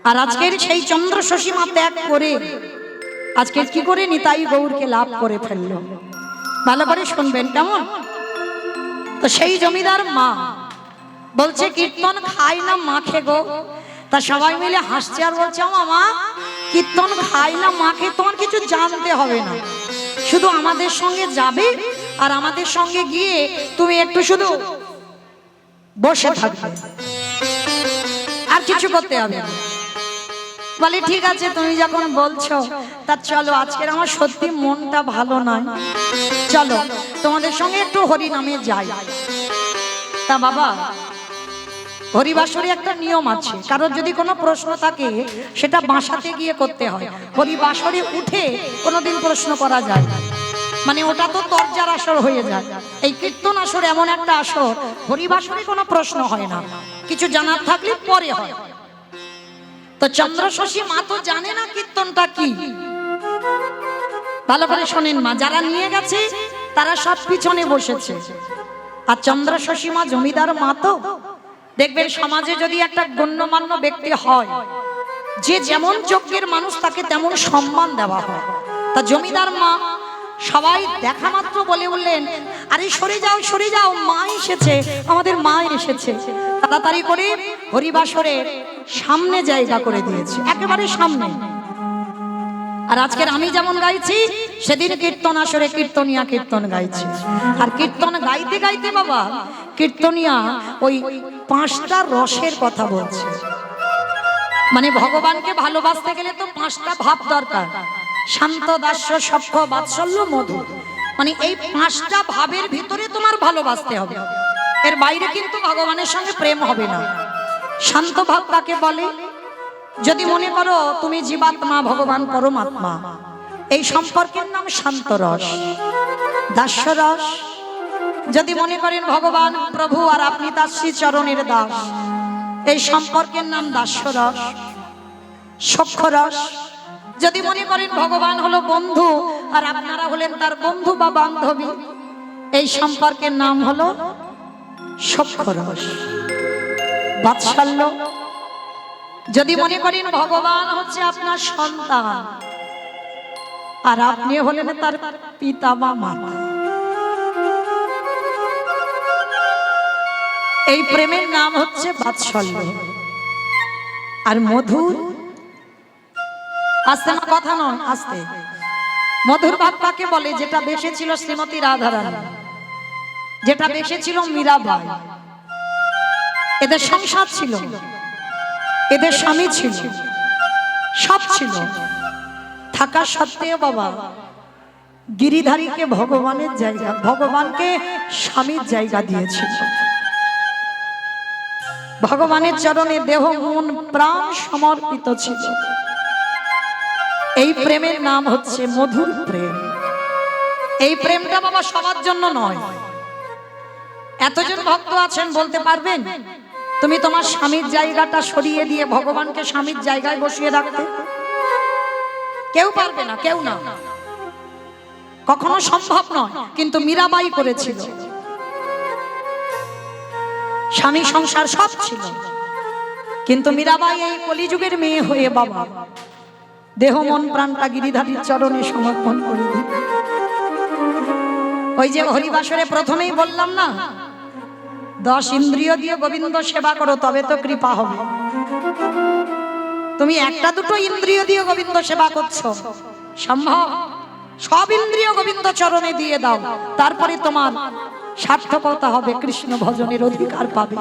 আর আজকের সেই চন্দ্র শশীমা ত্যাগ করে আজকে কি করে নিতাই গৌরকে লাভ করে ফেললো। ভালো করে শুনবেন কেমন। তো সেই জমিদার মা বলছে কীর্তন খাই না মাখে গো। তা সবাই মিলে হাসছে আর বলছে মামা কীর্তন খাই না মাখে তোমার কিছু জানতে হবে না, শুধু আমাদের সঙ্গে যাবে আর আমাদের সঙ্গে গিয়ে তুমি একটু শুধু বসে থাকবে, আর কিছু করতে হবে না। বলে ঠিক আছে তুমি যখন বলছো তা চলো, আজকের আমার সত্যি মনটা ভালো নয়, চলো তোমাদের সঙ্গে একটু হরি নামে যাই। তা বাবা হরিবাসরে একটা নিয়ম আছে, কারোর যদি কোনো প্রশ্ন থাকে সেটা বাসাতে গিয়ে করতে হয়, হরিবাসরে উঠে কোনোদিন প্রশ্ন করা যায় না, মানে ওটা তো তরজার আসর হয়ে যায়। এই কীর্তন আসর এমন একটা আসর, হরিবাসরে কোনো প্রশ্ন হয় না, কিছু জানার থাকলে পরে হয়। তো চন্দ্র শশী মা তো জানে না কীর্তনটা কি, ভালো করে শোনেন মা, যারা নিয়ে গেছে তারা সব পিছনে বসেছে। আর চন্দ্র শশী মা জমিদার মা তো দেখবেন সমাজে যদি একটা গণ্যমান্য ব্যক্তি হয়, যে যেমন যোগ্যের মানুষ তাকে তেমন সম্মান দেওয়া হয়। তা জমিদার মা সবাই দেখা মাত্র বলে উঠলেন আরে সরে যাও মা এসেছে, আমাদের মা এসেছে। তাড়াতাড়ি করে হরিবাসরের সামনে জায়গা করে দিয়েছে, একেবারে সামনে। আর আজকের আমি যেমন গাইছি সেদিন কীর্তন আসরে কীর্তনিয়া কীর্তন গাইছে। আর কীর্তন গাইতে গাইতে বাবা কীর্তনিয়া ওই 5টা রসের কথা বলছে, মানে ভগবানকে ভালোবাসতে গেলে তো 5টা ভাব দরকার, শান্ত দাস্য সখ্য বাৎসল্য মধু, মানে এই 5টা ভাবের ভিতরে তোমার ভালোবাসতে হবে, এর বাইরে কিন্তু ভগবানের সঙ্গে প্রেম হবে না। শান্ত ভাব কাকে বলে? যদি মনে করো তুমি জীবাত্মা ভগবান পরমাত্মা, এই সম্পর্কের নাম শান্ত রস। দাস্য রস যদি মনে করেন ভগবান প্রভু আর আপনি তার শ্রী চরণের দাস, এই সম্পর্কের নাম দাস্য রস। সখ্য রস যদি মনে করেন ভগবান হলো বন্ধু আর আপনারা হলেন তার বন্ধু বা বান্ধবী, এই সম্পর্কের নাম হলো সখ্য রস। বাৎসল্য যদি মনে করেন ভগবান হচ্ছে আপনার সন্তান আর আপনি হলেন তার পিতা বা মাতা, এই প্রেমের নাম হচ্ছে বাৎসল্য। আর মধুর, আস্তে না কথা নয় আস্তে, মধুর ভাব কাকে বলে? যেটা বেশে ছিল শ্রীমতী রাধারানী, যেটা বেশে ছিল মীরাবাই, এদের সংসার ছিল, এদের স্বামী ছিল, সব ছিল, থাকা সত্ত্বেও বাবা গিরিধারীকে ভগবানের জায়গা, ভগবানকে স্বামীর জায়গা দিয়েছিল। ভগবানের চরণে দেহ মন প্রাণ সমর্পিত ছিল। এই প্রেমের নাম হচ্ছে মধুর প্রেম। এই প্রেমটা বাবা সবার জন্য নয়। এতজন ভক্ত আছেন বলতে পারবেন তুমি তোমার স্বামীর জায়গাটা সরিয়ে দিয়ে ভগবানকে স্বামীর জায়গায় বসিয়ে রাখতে? কেউ পারবে না, কেউ না, কখনো সম্ভব নয়। কিন্তু মীরাবাই করেছিল, স্বামী সংসার সব ছিল, কিন্তু মীরাবাই এই কলিযুগের মেয়ে হয়ে বাবা দেহ মন প্রাণটা গিরিধারীর চরণে সমর্পণ করে দিল। ওই যে হরিবাসরে প্রথমেই বললাম না, 10 ইন্দ্রিয় দিয়ে গোবিন্দ সেবা করো তবে তো কৃপা হবে। তুমি একটা দুটো ইন্দ্রিয় দিয়ে গোবিন্দ সেবা করছো, সম্ভব? সব ইন্দ্রিয় গোবিন্দ চরণে দিয়ে দাও, তারপরে তোমার সার্থকতা হবে, কৃষ্ণ ভজনের অধিকার পাবে।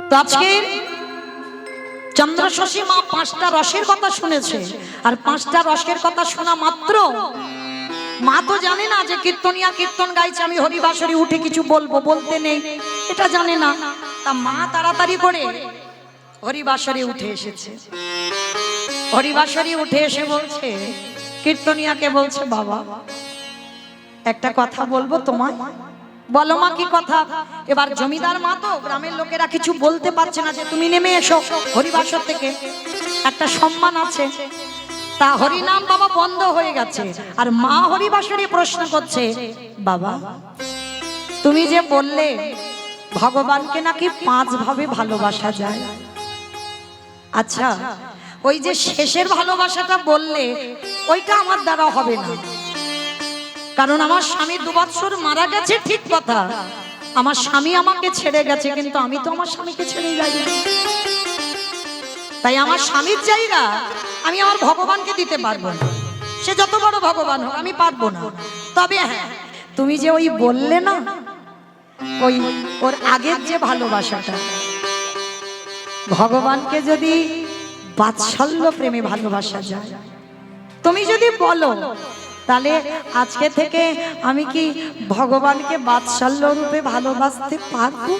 তো আজকে চন্দ্র শশী মা 5টা রসের কথা শুনেছে, আর 5টা রসের কথা শোনা মাত্র মা তো জানে না যে কীর্তনিয়া কীর্তন গাইছে, আমি হরিবাসরে উঠে কিছু বলবো, বলতে নেই, এটা জানে না। তা মা তাড়াতাড়ি করে হরিবাসরে উঠে এসেছে। হরিবাসরে উঠে এসে বলছে, কীর্তনিয়াকে বলছে বাবা একটা কথা বলবো তোমায়। বলো মা কি কথা? এবার জমিদার মা তো গ্রামের লোকেরা কিছু বলতে পারছে না যে তুমি নেমে এসো হরিবাসর থেকে, একটা সম্মান আছে। তা হরিনাম বাবা বন্ধ হয়ে গেছে, আর মা হরিবাসরে প্রশ্ন করছে বাবা তুমি যে বললে ভগবানকে নাকি 5 ভাবে ভালোবাসা যায়, আচ্ছা, ওই যে শেষের ভালোবাসাটা বললে ওইটা আমার দ্বারা হবে না, কারণ আমার স্বামী 2 বছর মারা গেছে, ঠিক কথা, আমার স্বামী আমাকে ছেড়ে গেছে, কিন্তু আমি তো আমার স্বামীকে ছেড়ে যাই না। তাই আমার স্বামীর জায়গা আমি আমার ভগবানকে দিতে পারবো না, সে যত বড় ভগবান হোক আমি পারবো না। তবে হ্যাঁ, তুমি যে ওই বললে না, ওই ওর আগের যে ভালোবাসাটা, ভগবানকে যদি বাৎসল্য প্রেমে ভালোবাসা যায়, তুমি যদি বলো, তাহলে আজকে থেকে আমি কি ভগবানকে বাৎসল্য রূপে ভালোবাসতে পারবো?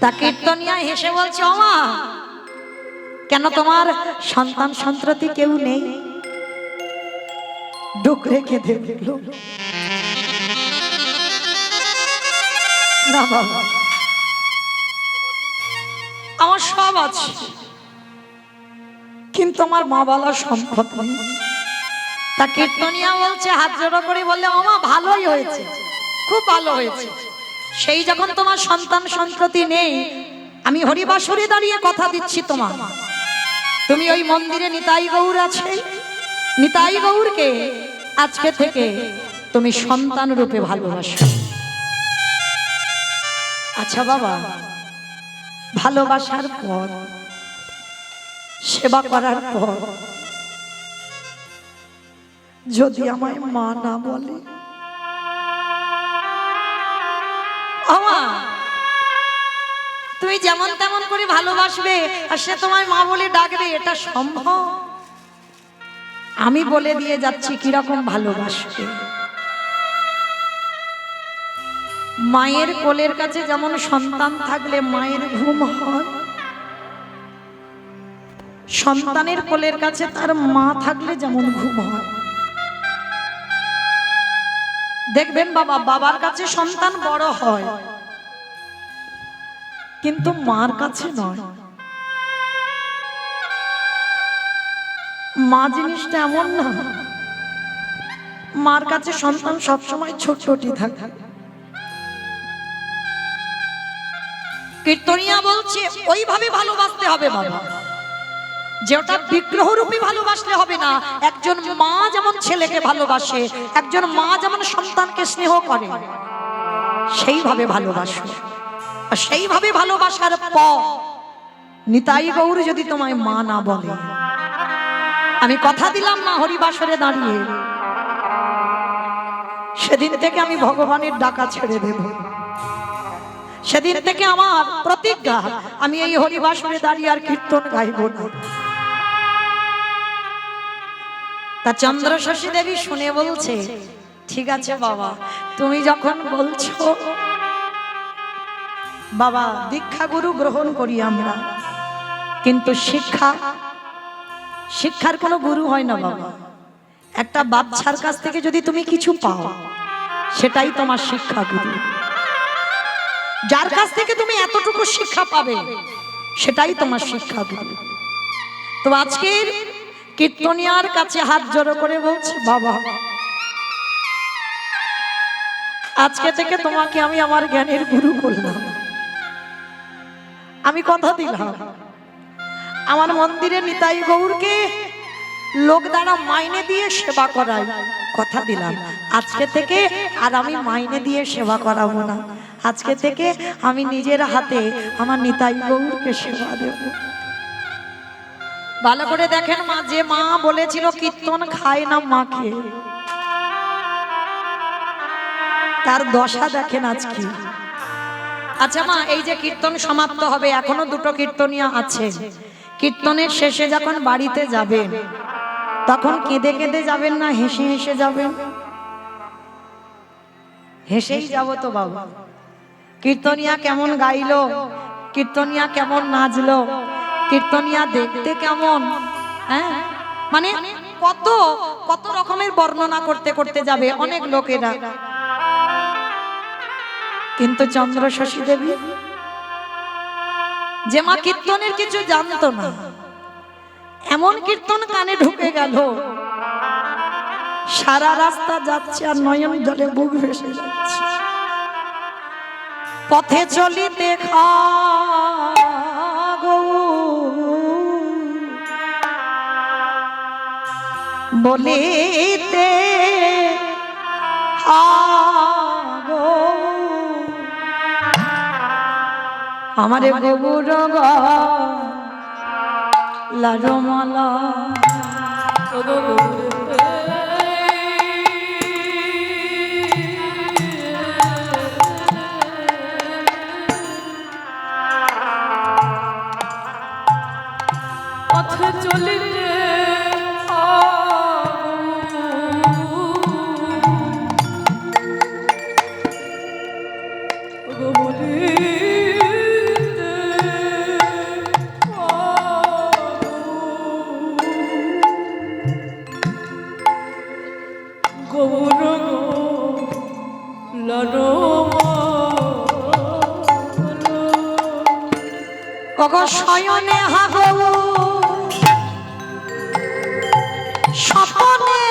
তা কীর্তনিয়া হেসে বলছে, ওমা কেন তোমার সন্তান সন্ততি কেউ নেই? ডুক রেখে দেখলো না বাবা, আমার সব আছে, কিন্তু আমার মা বলার সম্পদ নেই। তা কীর্তনিয়া বলছে, হাত জোড়ো করে বললে, ওমা ভালোই হয়েছে, খুব ভালো হয়েছে। সেই যখন তোমার সন্তান সন্ততি নেই, আমি হরিবাসরে দাঁড়িয়ে কথা দিচ্ছি তোমার, তুমি ওই মন্দিরে নিতাই গৌর আছে, নিতাই গৌরকে আজকে থেকে তুমি সন্তান রূপে ভালোবাসো। আচ্ছা বাবা, ভালোবাসার পর, সেবা করার পর যদি আমায় মা না বলে, আমা তুমি যেমন তেমন করে ভালোবাসবে আর সে তোমায় মা বলে ডাকবে, এটা সম্ভব? আমি বলে দিয়ে যাচ্ছি কিরকম ভালোবাসবে। মায়ের কোলের কাছে যেমন সন্তান থাকলে মায়ের ঘুম হয়, সন্তানের কোলের কাছে তার মা থাকলে যেমন ঘুম হয়। দেখবেন বাবা, বাবার কাছে সন্তান বড় হয়, কিন্তু মার কাছে নয়। মা জিনিসটা এমন না, মার কাছে সন্তান সবসময় ছোট ছোটই থাকে। কীর্তনিয়া বলছে ওইভাবে ভালোবাসতে হবে বাবা, যে ওটা বিগ্রহরূপী ভালোবাসলে হবে না। একজন মা যেমন ছেলেকে ভালোবাসে, একজন মা যেমন সন্তানকে স্নেহ করে, সেইভাবে ভালোবাসো। আর সেইভাবে ভালোবাসার পর নিতাই গৌর যদি তোমায় মা না বলে, আমি কথা দিলাম না হরিবাসরে দাঁড়িয়ে, সেদিন থেকে আমি ভগবানের ডাকা ছেড়ে দেব। সেদিন থেকে আমার প্রতিজ্ঞা, আমি এই হরিবাসরে দাঁড়িয়ে আর কীর্তন গাইব না। তা চন্দ্রশশী দেবী শুনে বলছে, ঠিক আছে বাবা, তুমি যখন বলছো, বাবা দীক্ষা গুরু গ্রহণ করি আমরা, কিন্তু শিক্ষার কোনো গুরু হয় না বাবা। একটা বাচ্চার কাছ থেকে যদি তুমি কিছু পাও, সেটাই তোমার শিক্ষা গুরু। যার কাছ থেকে তুমি এতটুকু শিক্ষা পাবে, সেটাই তোমার শিক্ষা গুরু। তো আজকের কীর্তনিয়ার কাছে হাত জড়ো করে বলছে, বাবা আজকে থেকে তোমাকে আমি আমার জ্ঞানের গুরু করলাম। আমি কথা দিলাম, আমার মন্দিরে নিতাই গৌরকে লোক দ্বারা মাইনে দিয়ে সেবা করাই, কথা দিলাম আজকে থেকে আর আমি মাইনে দিয়ে সেবা করাবো না। আজকে থেকে আমি নিজের হাতে আমার নিতাই গৌরকে সেবা দেব। ভালো করে দেখেন মা, যে মা বলেছিল কীর্তন খায় না মাকে, তার দশা দেখেন আজকে। আচ্ছা মা, এই যে কীর্তন সমাপ্ত হবে, এখনো 2টো কীর্তনিয়া আছে, কীর্তনের শেষে যখন বাড়িতে যাবেন, তখন কেঁদে কেঁদে যাবেন না হেসে হেসে যাবেন? হেসেই যাব তো বাবা। কীর্তনিয়া কেমন গাইলো, কীর্তনিয়া কেমন নাচলো, কীর্তনিয়া দেখতে কেমন, হ্যাঁ, মানে কত কত রকমের বর্ণনা করতে করতে যাবে অনেক লোকেরা। কিন্তু চন্দ্রশশী দেবী, যে মা কীর্তনের কিছু জানতো না, এমন কীর্তন কানে ঢুকে গেল, সারা রাস্তা যাচ্ছে আর নয়ন জলে বুক ভেসে যাচ্ছে। পথে চলিতে গৌর বলিতে আগো আমারে গবুর লারমালা পথে চলিতে শয়নে হাগো স্বপনে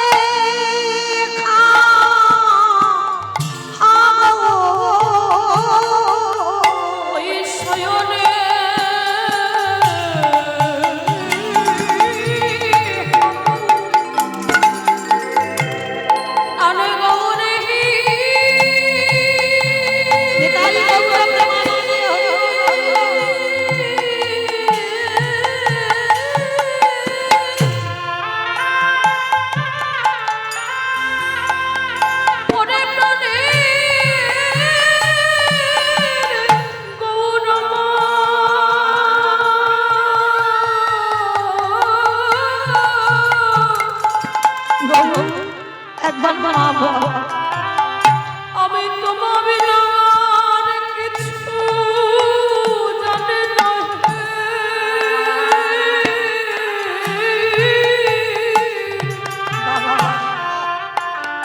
একবার বাবা আমি তোমার কিছু জানি না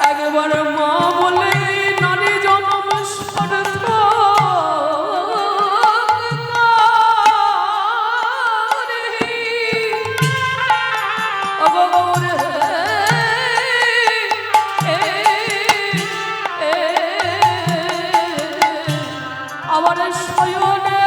একবার মা বলে নারী জন্ম সার্থক আমার শয়নে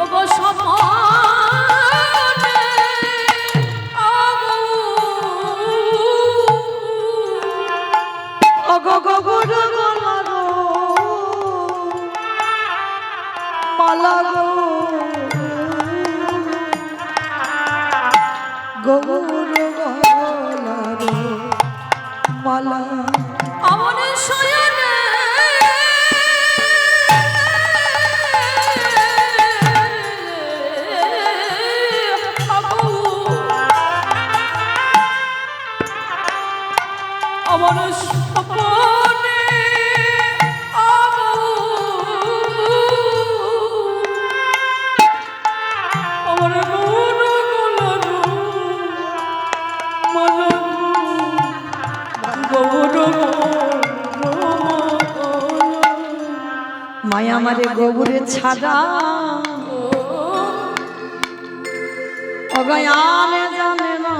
ওগো সমানে ওগো গগর গলারো মালাগো গগর গলারো মালা আমার শয়নে আমার স্বপ্নে আমার গৌর গলারো মায়া মারে গোবরে ছাড়া অগয়ানে জানে না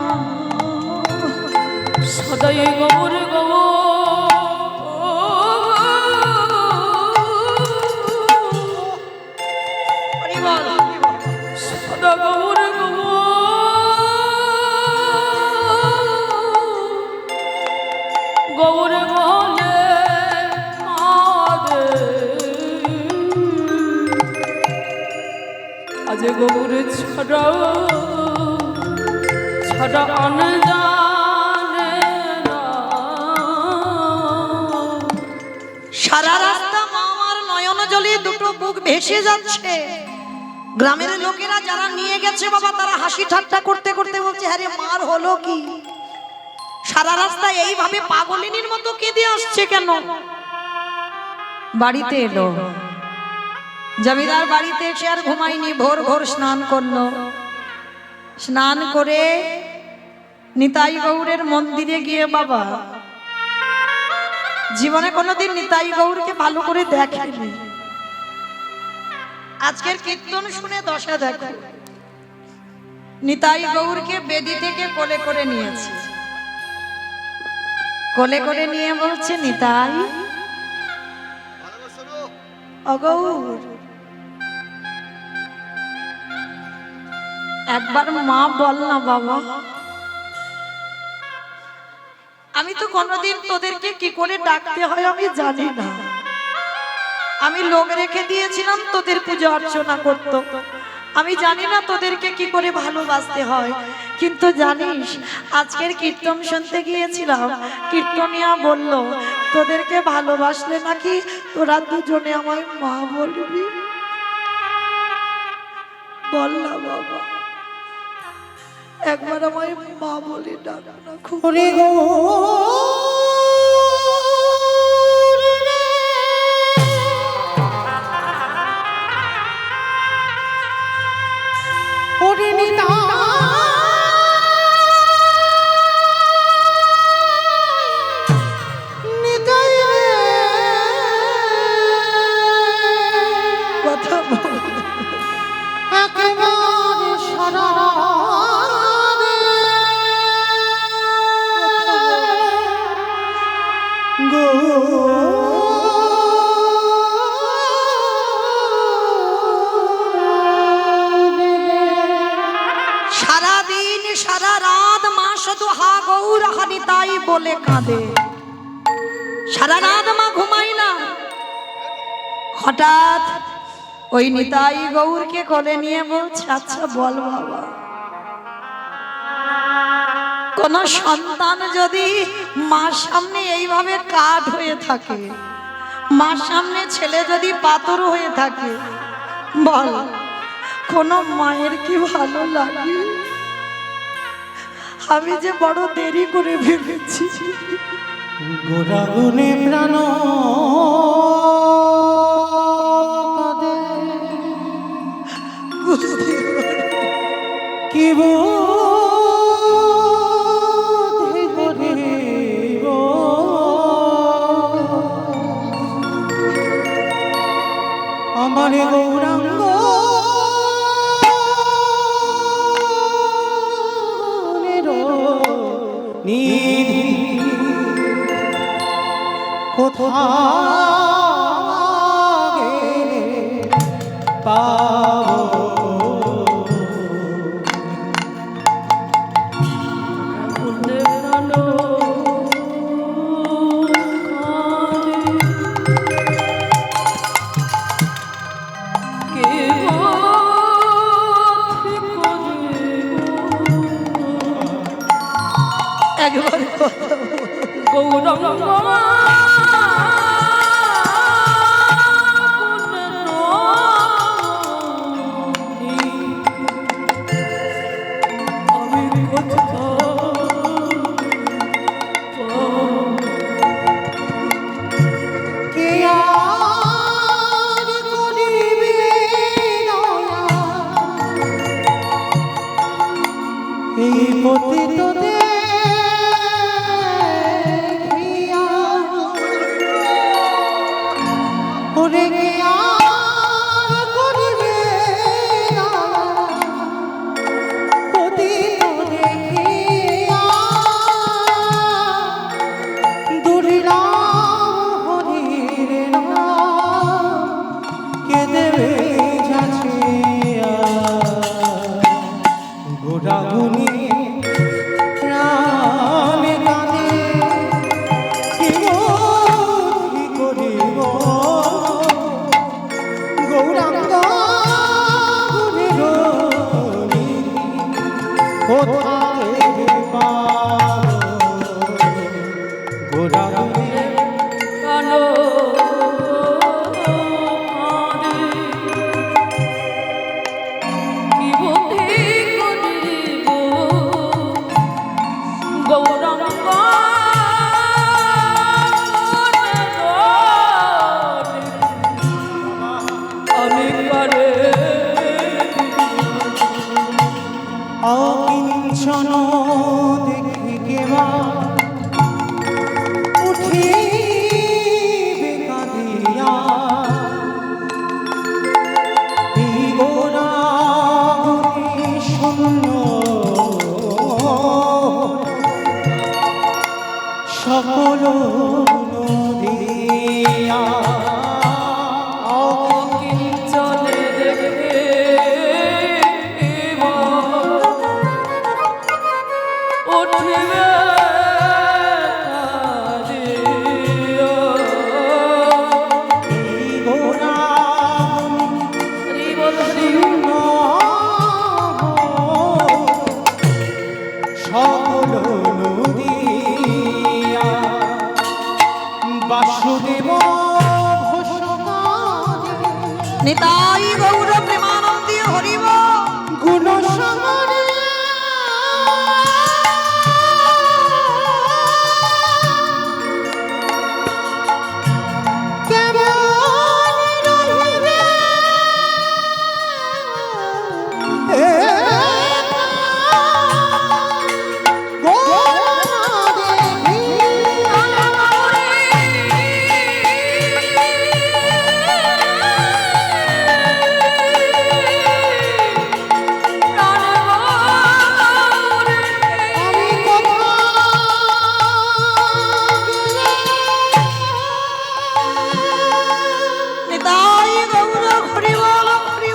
সদাই গোবর সদা গোবর গৌর বলে আজ গৌর ছড়া ছড়া আন জানে না সারা রাস্তা মা আমার নয়ন জলে দুটো বুক ভেসে যাচ্ছে। গ্রামের লোকেরা যারা নিয়ে গেছে বাবা তারা হাসি ঠাট্টা করতে করতে বলছে আরে মার হলো কি, সারা রাস্তা এইভাবে পাগলিনীর মতো কেঁদে আসছে কেন। বাড়িতে এলো, জমিদার বাড়িতে এসে আর ঘুমায়নি, ভোর ভোর স্নান করলো। স্নান করে নিতাই গৌরের মন্দিরে গিয়ে বাবা জীবনে কোনোদিন নিতাই গৌরকে ভালো করে দেখেনি। আজকের কীর্তন শুনে দশা দেখো, নিতাই গৌরকে বেদি থেকে কোলে করে নিয়েছে। কোলে করে নিয়ে বলছে নিতাই অগৌর একবার মা বল না বাবা। আমি তো কোনোদিন তোদেরকে কি করে ডাকতে হয় আমি জানি না। আমি লোক রেখে দিয়েছিলাম তোদের পূজা অর্চনা করত। আমি জানি না তোদেরকে কি করে ভালোবাসতে হয়, কিন্তু জানিস আজকের কীর্তন শুনতে গিয়েছিলাম, কীর্তনিয়া বলল তোদেরকে ভালোবাসলে নাকি তোরা দুজনে আমায় মা বলবি। বল না বাবা, একবার আমায় মা বলে ডাক না। খুব কথা বল। সারাদিন সারা রাত মা শুধু হা গৌর হানিতাই বলে কাঁদে। সারা রাত মা ঘুমাই না। হঠাৎ ওই নিতাই গৌরকে কোলে নিয়ে বলছে, আচ্ছা বল বাবা, কোন সন্তান যদি মার সামনে এইভাবে কাঠ হয়ে থাকে, মার সামনে ছেলে যদি পাথর হয়ে থাকে, বল কোন মায়ের কি ভালো লাগে? আমি যে বড় দেরি করে ভেবেছি। গোরাগুনে প্রাণ কি আমার গৌরাঙ্গ নিধি কোথায় পাবো? একবার গৌরঙ্গ এই পতিত গোরাগুনি প্রাণে কাঁদে কি করিব বাসুদেব ঘোষণারে নিতাই গৌর প্রেমানন্দী হরিব গুণ সমরে নিতাই গৌর হরিব হরিব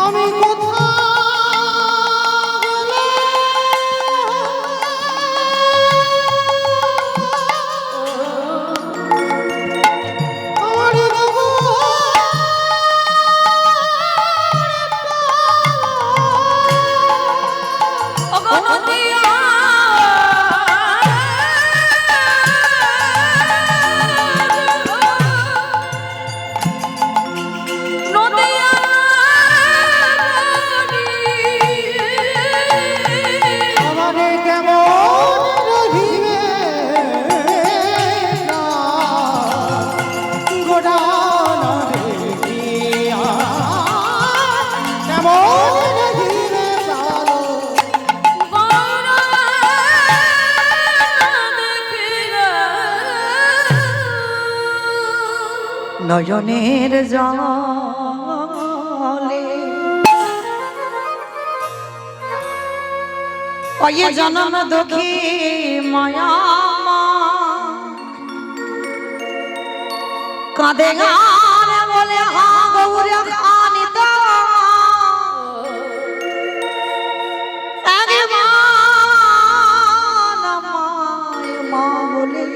আমি কোথা গেলে আমার আমারে কেমন রহিবে না গোডানা দেখিয়া কেমন রহিবে ভালো নয়নের জলে ওই জনম দুঃখী মায়া কাঁদে গান বলে হা গৌর খানিতা মা বলে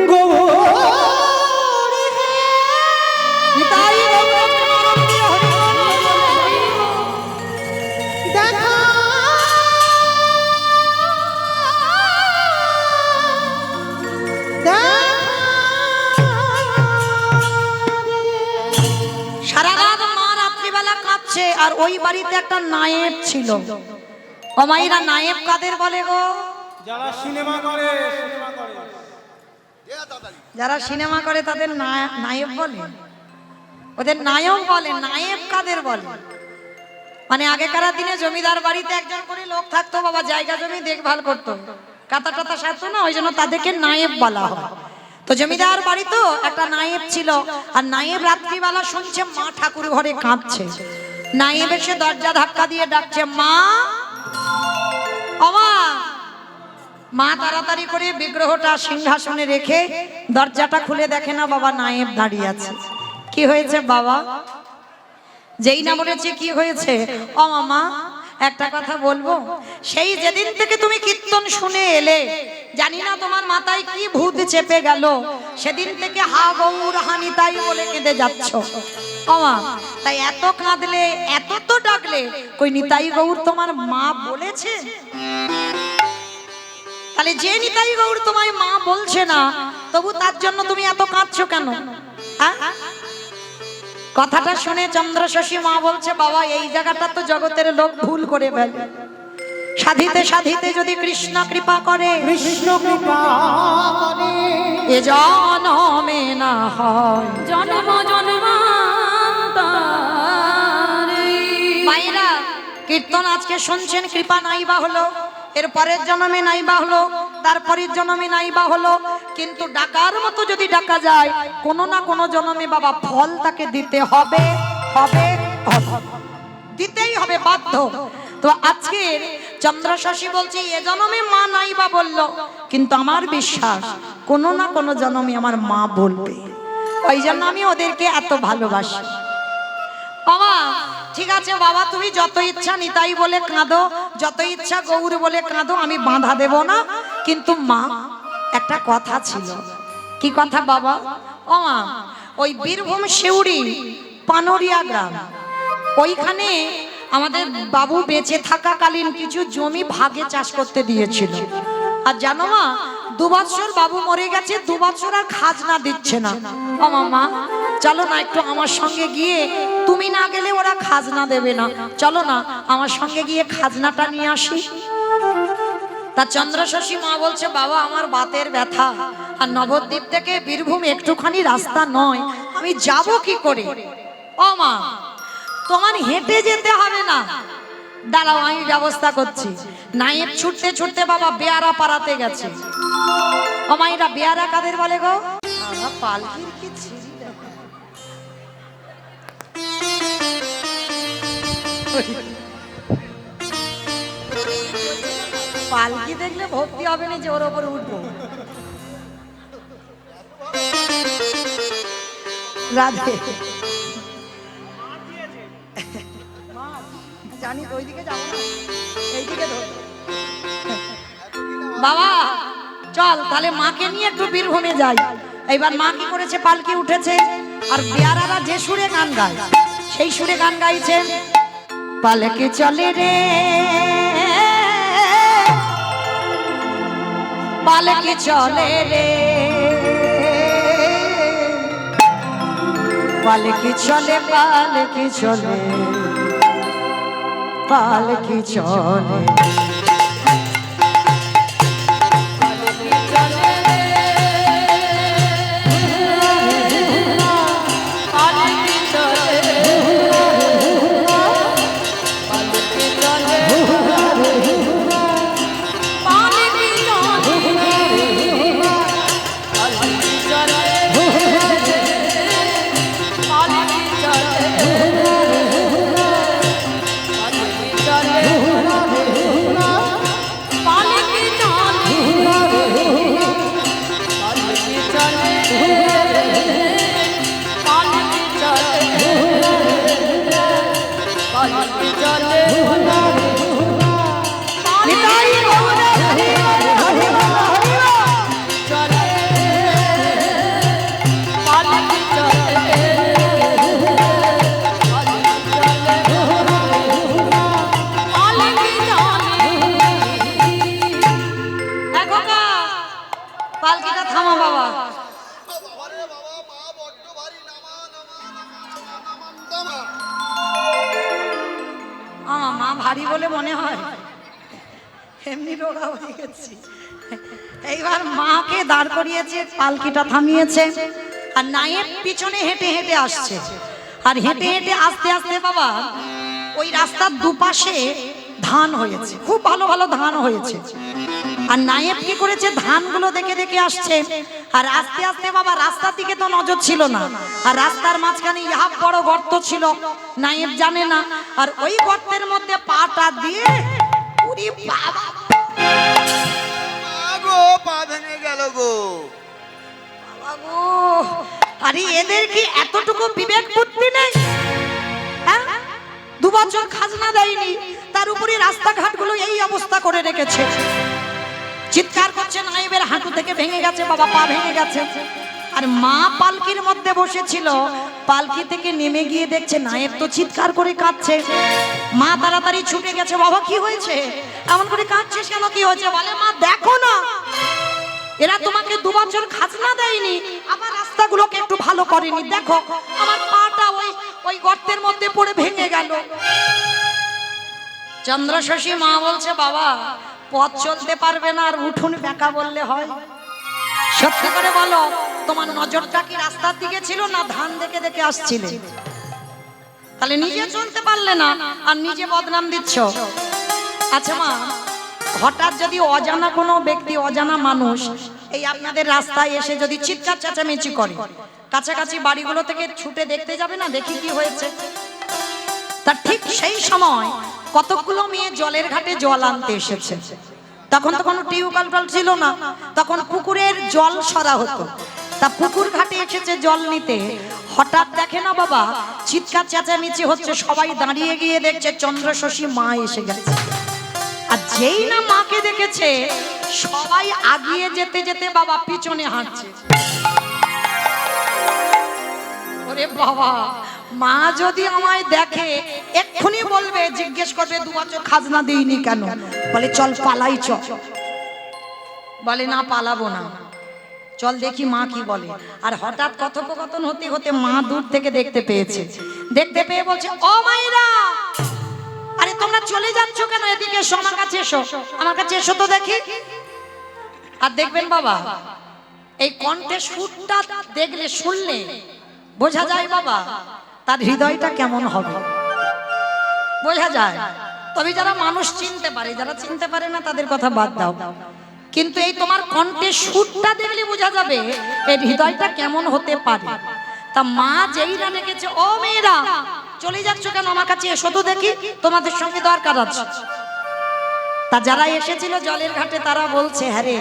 গৌরী নিতাই গৌর প্রেমানন্দী হরিবল দেখা সারা রাত মা রাত্রিবেলা কাঁদছে আর ওই বাড়িতে একটা নায়েব ছিল। অমাইরা নায়েব কাদের বলে গো? যারা সিনেমা করে যারা সিনেমা করে তাদের নায়েব বলে, ওদের নায়ক বলে। নায়েব কাদের বলে? মানে আগেকার দিনে জমিদার বাড়িতে একজন করে লোক থাকতো, বাবা জায়গা জমি দেখভাল করতো, কাতা টাতা সারতো না, ওই জন্য তাদেরকে নায়েব বলা হয়। তো জমিদার বাড়ি তো একটা নায়েব ছিল, আর নায়েব রাত্রিবেলা শুনছে মা ঠাকুর ঘরে কাঁদছে। নায়েব এসে দরজা ধাক্কা দিয়ে ডাকছে, মা ওমা। মা তাড়াতাড়ি করে বিগ্রহটা সিংহাসনে রেখে দরজাটা খুলে দেখে না বাবা নায়েব দাঁড়িয়ে আছে। কি হয়েছে বাবা? যেই না বলেছে কি হয়েছে, ও মামা একটা কথা বলবো, সেই যেদিন থেকে তুমি কীর্তন শুনে এলে, জানি না তোমার মাথায় কি ভূত চেপে গেল, সেদিন থেকে হা গৌর হানি তাই বলে কেঁদে যাচ্ছ। ওমা তাই এত কাঁদলে, এত তো ডাকলে, কই নিতাই গৌর তোমার মা বলেছে? তাহলে যে নিতাই গৌর তোমায় মা বলছে না, তবু তার জন্য তুমি এত কাঁদছো কেন? হ্যাঁ, কথাটা শুনে চন্দ্রশশী মা বলছে, বাবা এই জায়গাটা তো জগতের লোক ভুল করে ফেলে। সাধিতে সাধিতে যদি কৃষ্ণ কৃপা করে, কৃষ্ণ কৃপা করে এ জনমে না হয় জন্ম জন্মান্তরে। মায়েরা কীর্তন আজকে শুনছেন, কৃপা নাই বা হলো, এর পরের জন্মে নাই বা হলো, তারপরের জন্মে নাই বা হলো, কিন্তু ডাকার মতো যদি ডাকা যায়, কোনো না কোনো জন্মে বাবা ফল তাকে দিতে হবে, হবে, হবে, দিতেই হবে, বাধ্য। তো আজকে চন্দ্রশশী বলছে এ জন্মে মা নাই বা বললো, কিন্তু আমার বিশ্বাস কোনো না কোনো জন্মে আমার মা বলবে, ওই জন্য আমি ওদেরকে এত ভালোবাসি। বাবা ঠিক আছে বাবা, তুমি যত ইচ্ছা নিতাই বলে কাঁদো, যত ইচ্ছা গৌর বলে কাঁদো, আমি বাধা দেব না। কিন্তু মা একটা কথা ছিল। কি কথা বাবা? ও মা, ওই বীরভূম শিউড়ি পানরিয়া গ্রাম, ওইখানে আমাদের বাবু বেঁচে থাকাকালীন কিছু জমি ভাগে চাষ করতে দিয়েছিল। আর জানো মা, 2 বছর বাবু মরে গেছে, 2 বছর আর খাজনা দিচ্ছে না। ও মা চলো না একটু আমার সঙ্গে গিয়ে, তুমি না গেলে ওরা খাজনা দেবে না, চলো না আমার সঙ্গে গিয়ে খাজনাটা নিয়ে আসি। তা চন্দ্রশশী মা বলছে বাবা আমার বাতের ব্যথা, আর নবদ্বীপ থেকে বীরভূম একটুখানি রাস্তা নয়, আমি যাব কি করে? ও মা তোমার হেঁটে যেতে হবে না, দাঁড়াও আমি ব্যবস্থা করছি। নায়েব ছুটতে ছুটতে বাবা বেয়ারা পাড়াতে গেছে। ও মা এটা বেয়ারা কাদের বলে গো? পালকির কি ছিঁড়ি দেখো। পালকি দেখলে ভক্তি হবে না যে ওর ওপর উঠবো। রাধে জানি ওইদিকে যাবো না, এইদিকে ধর। বাবা চল তাহলে মাকে নিয়ে একটু বীরভূমে যাই। এইবার মা কি করেছে, পালকি উঠেছে, আর বেয়ারারা যে সুরে গান গায় সেই সুরে গান গাইছে। পালকি চলে রে পালকি চলে রে, পালকি চলে পালকি চলে পালকি চলে। পালকিটা থামা বাবা। আমার মা ভারী বলে মনে হয়, এমনি রোগা হয়ে গেছি। এইবার মাকে দাঁড় করিয়েছে, পালকিটা থামিয়েছে, আর নায়েব পিছনে হেঁটে হেঁটে আসছে। আর হেঁটে হেঁটে আস্তে আস্তে বাবা ওই রাস্তার দুপাশে ধান হয়েছে, খুব ভালো ভালো ধান হয়েছে। আর নায়েব কি করেছে, ধানগুলো দেখে দেখে আসছে। আর আস্তে আস্তে বাবা রাস্তার দিকে তো নজর ছিল না, আর রাস্তার মাঝখানে ইহা বড় গর্ত ছিল, নায়েব জানে না। আর ওই গর্তের মধ্যে পাটা দিয়ে উরি বাবা গো পা ভেঙে গেল গো। বাবু আরে এদের কি এতটুকু বিবেক বুদ্ধি নেই? হ্যাঁ 2 বছর খাজনা দেয়নি, তার উপরে রাস্তাঘাটগুলো এই অবস্থা করে রেখেছে। চিৎকার করছে, নায়েবের হাঁটু থেকে ভেঙে গেছে বাবা, পা ভেঙে গেছে। আর মা পালকির মধ্যে বসেছিল, পালকি থেকে নেমে গিয়ে দেখছে নায়েব তো চিৎকার করে কাঁদছে। মা তাড়াতাড়ি ছুটে গেছে, বাবা কি হয়েছে, এমন করে কাঁদছিস কেন, কি হয়েছে? বলে মা দেখো না, এরা তোমাকে 2 বছর খাজনা দেয়নি, আবার রাস্তাগুলোকে একটু ভালো করেনি, দেখো আমার পাটা ওই গর্তের মধ্যে পড়ে ভেঙে গেল। চন্দ্রশশী মা বলছে বাবা পথ চলতে পারবে না, আর উঠুন বেঁকা বললে হয়? সত্যি করে বলো, তোমার নজরটা কি রাস্তার দিকে ছিল না ধান দেখে দেখে আসছিলে? তাহলে নিজে চলতে পারলে না আর নিজে বদনাম দিচ্ছ। আচ্ছা মা, হঠাৎ যদি অজানা কোনো ব্যক্তি, অজানা মানুষ এই আপনাদের রাস্তায় এসে যদি চিৎকার চেঁচামেচি করে, কাছাকাছি বাড়িগুলো থেকে ছুটে দেখতে যাবে না, দেখি কি হয়েছে? তা ঠিক সেই সময় কতগুলো মেয়ে জলের ঘাটে জল আনতে এসেছে। তখন তো কোনো টিউবওয়েল টল ছিল না, তখন পুকুরের জল সরা হতো। তা পুকুর ঘাটে এসেছে জল নিতে, হঠাৎ দেখে না বাবা চিৎকার চেঁচামেচি হচ্ছে, সবাই দাঁড়িয়ে গিয়ে দেখছে চন্দ্র শশী মা এসে গেছে। আর যেই না মাকে দেখেছে সবাই আগিয়ে যেতে যেতে বাবা পিছনে হাঁটছে। ওরে বাবা, মা যদি আমায় দেখে এক্ষুনি বলবে, জিজ্ঞেস করবে 2 বছর খাজনা দিইনি কেন। বলে চল পালাই চল। বলে না পালাবো না, চল দেখি মা কি বলে। আর হঠাৎ কথোপকথন হতে হতে মা দূর থেকে দেখতে পেয়েছে। দেখতে পেয়ে বলছে, ও মাইরা, আরে তোমরা চলে যাচ্ছ কেন? এদিকে এসো, আমার কাছে এসো, আমার কাছে এসো তো দেখি। আর দেখবেন বাবা, এই কণ্ঠে সুরটা দেখলে শুনলে বোঝা যায় বাবা তার হৃদয়টা কেমন হবে, বোঝা যায়। তবে যারা মানুষ চিনতে পারে, যারা চিনতে পারে না তাদের কথা বাদ দাও। কিন্তু এই তোমার কণ্ঠে সুরটা দেখলে বোঝা যাবে এর হৃদয়টা কেমন হতে পারে। তা মা যেই না ডেকেছে, ও মেয়েরা চলে যাচ্ছ কেন? আমার কাছে এসো তো দেখি, তোমাদের সঙ্গে দরকার আছে। তা যারা এসেছিল জলের ঘাটে তারা বলছে, হ্যাঁ রে,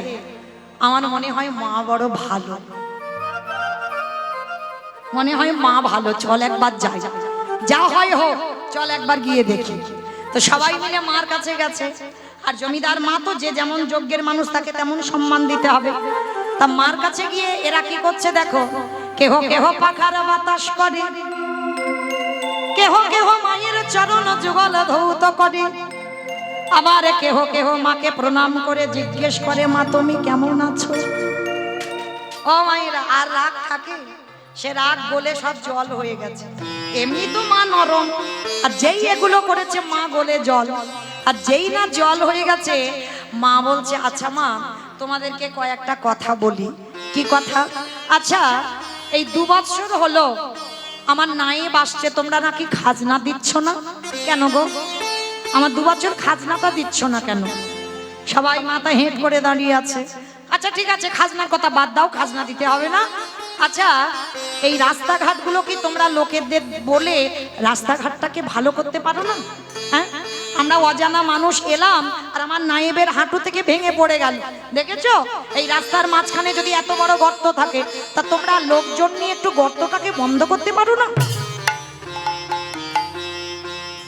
আমার মনে হয় মা বড় ভালো, মনে হয় মা ভালো, চল একবার যাই, যা হয় হোক চল একবার গিয়ে দেখি। তো সবাই মিলে মার কাছে গেছে। আর জমিদার মা তো যে যেমন যোগ্যের মানুষ তাকে তেমন সম্মান দিতে হবে। তা মার কাছে গিয়ে এরা কি করছে দেখো, কেহ কেহ পাখার বাতাস করে, কেহ কেহ মায়ের চরণ যুগল ধৌত করে, আবার কেহ কেহ মাকে প্রণাম করে জিজ্ঞেস করে, মা তুমি কেমন আছো? ও মায়েরা, আর রাগ থাকে? সে রাগ গলে সব জল হয়ে গেছে। এমনি তো মা নরম, আর যেই এগুলো করেছে মা গলে জল। আর যেই না জল হয়ে গেছে মা বলছে, আচ্ছা মা তোমাদেরকে কয়েকটা কথা বলি। কি কথা? আচ্ছা এই 2 বছর হলো আমার নায়েব আসছে, তোমরা নাকি খাজনা দিচ্ছ না কেন গো? আমার 2 বছর খাজনাটা দিচ্ছ না কেন? সবাই মাথা হেঁট করে দাঁড়িয়ে আছে। আচ্ছা ঠিক আছে, খাজনার কথা বাদ দাও, খাজনা দিতে হবে না। আচ্ছা এই রাস্তাঘাটগুলো কি তোমরা লোকেদের বলে রাস্তাঘাটটাকে ভালো করতে পারো না? হ্যাঁ, আমরা অজানা মানুষ এলাম আর আমার নায়েবের হাঁটু থেকে ভেঙে পড়ে গেল, দেখেছো? এই রাস্তার মাঝখানে যদি এত বড় গর্ত থাকে, তা তোমরা লোকজন নিয়ে একটু গর্তটাকে বন্ধ করতে পারো না?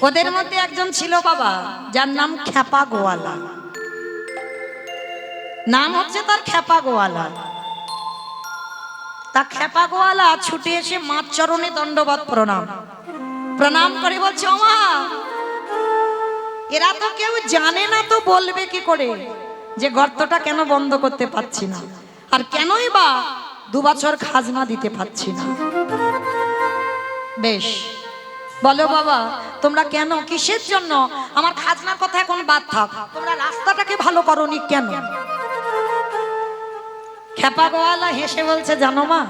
ওদের মধ্যে একজন ছিল বাবা, যার নাম খেপা গোয়ালা, নাম হচ্ছে তার খেপা গোয়ালা। তা খেপা গোয়ালা ছুটে এসে মার চরণে দণ্ডবত প্রণাম প্রণাম করে বলছে, ও মা, এরা তো কেউ জানে না, তো বলবে কি করে যে গর্তটা কেন বন্ধ করতে পারছি না, আর কেনই বা 2 বছর খাজনা দিতে পারছি না? বেশ বলো বাবা, তোমরা কেন, কিসের জন্য? আমার খাজনার কথা এখন বাদ থাক, তোমরা রাস্তাটাকে ভালো করোনি কেন? খেপা গোয়ালা হেসে বলছে, জানো মা,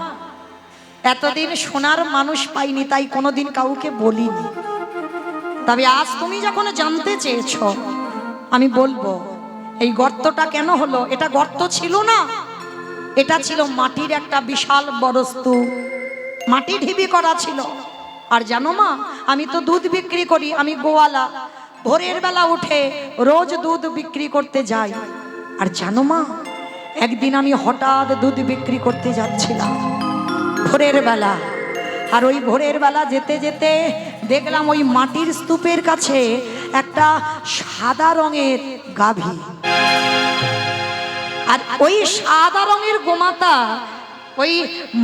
এতদিন শোনার মানুষ পাইনি, তাই কোনোদিন কাউকে বলিনি। তবে আজ তুমি যখন জানতে চেয়েছো, আমি বলবো এই গর্তটা কেন হলো। এটা গর্ত ছিল না, এটা ছিল মাটির একটা বিশাল বড় স্তূপ, মাটি ঢিবি করা ছিল। আর জানো মা, আমি তো দুধ বিক্রি করি, আমি গোয়ালা, ভোরের বেলা উঠে রোজ দুধ বিক্রি করতে যাই। আর জানো মা, একদিন আমি হঠাৎ দুধ বিক্রি করতে যাচ্ছিলাম ভোরের বেলা, আর ওই ভোরের বেলা যেতে যেতে দেখলাম ওই মাটির স্তূপের কাছে একটা সাদা রঙের গাভী, আর ওই সাদা রঙের গোমাতা ওই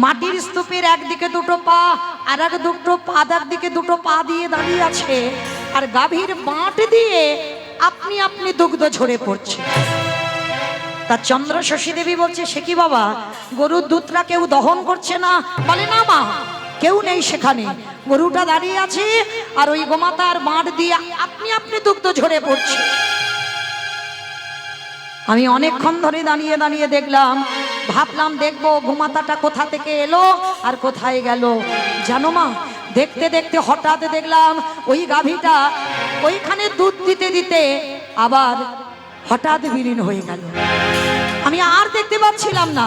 মাটির স্তূপের একদিকে 2টো পা আর একদিকে 2টো পা দিয়ে দাঁড়িয়ে আছে, আর গাভীর বাঁট দিয়ে আপনি আপনি দুগ্ধ ঝরে পড়ছে। তা চন্দ্র শশী দেবী বলছে, সে কি বাবা, গরুর দুধটা কেউ দহন করছে না? বলে না মা, কেউ নেই সেখানে, গরুটা দাঁড়িয়ে আছে আর ওই গোমাতার বাঁট দিয়ে আপনি আপনি দুগ্ধ ঝরে পড়ছে। আমি অনেকক্ষণ ধরে দাঁড়িয়ে দাঁড়িয়ে দেখলাম, ভাবলাম দেখবো গোমাতাটা কোথা থেকে এলো আর কোথায় গেল। জানো মা, দেখতে দেখতে হঠাৎ দেখলাম ওই গাভীটা ওইখানে দুধ দিতে দিতে আবার হঠাৎ বিলীন হয়ে গেল। আমি আর দেখতে পাচ্ছিলাম না।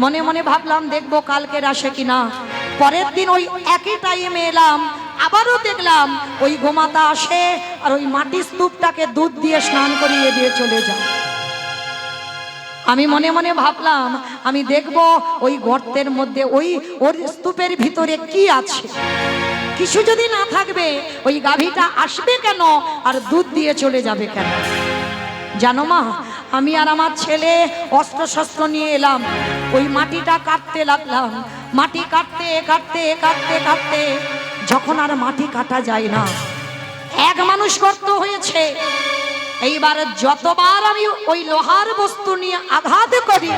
মনে মনে ভাবলাম দেখবো কালকের আসে কিনা। পরের দিন ওই একই টাইমে এলাম, আবারও দেখলাম ওই গোমাতা আসে আর ওই মাটির স্তূপটাকে দুধ দিয়ে স্নান করিয়ে দিয়ে চলে যায়। আমি মনে মনে ভাবলাম আমি দেখব ওই গর্তের মধ্যে ওই ওর স্তূপের ভিতরে কি আছে। কিছু যদি না থাকবে ওই গাভীটা আসবে কেন আর দুধ দিয়ে চলে যাবে কেন? জানো মা, আমি আর আমার ছেলে অস্ত্র শস্ত্র নিয়ে এলাম, ওই মাটিটা কাটতে লাগলাম। মাটি কাটতে কাটতে কাটতে কাটতে যখন আর মাটি কাটা যায় না, এক মানুষ গর্ত হয়েছে। এইবার যতবার আমি ওই লোহার বস্তু নিয়ে আঘাত করি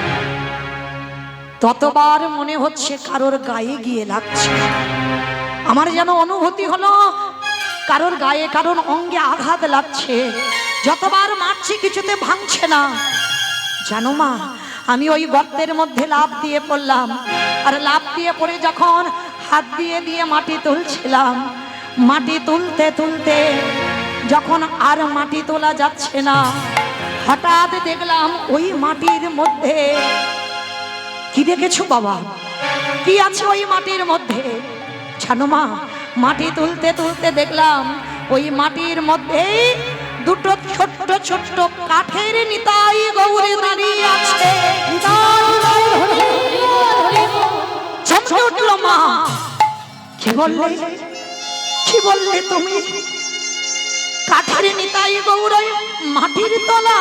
ততবার মনে হচ্ছে কারোর গায়ে গিয়ে লাগছে। আমার যেন অনুভূতি হলো কারোর গায়ে কারোর অঙ্গে আঘাত লাগছে। যতবার মারছি কিছুতে ভাঙছে না। জানো মা, আমি ওই গর্তের মধ্যে লাফ দিয়ে পড়লাম। আর লাফ দিয়ে পড়ে যখন হাত দিয়ে দিয়ে মাটি তুলছিলাম, মাটি তুলতে তুলতে যখন আর মাটি তোলা যাচ্ছে না, হঠাৎ দেখলাম ওই মাটির মধ্যে কি দেখেছো বাবা? কি আছে ওই মাটির মধ্যে? জানো মা, মাটি তুলতে তুলতে দেখলাম ওই মাটির মধ্যে দুটো ছোট্ট ছোট্ট কাঠের নিতাই গৌরে দাঁড়িয়ে আছে। চমকে উঠল মা। কি বললে? কি বললে তুমি? কাঠের নিতাই গৌরে মাটির তলা?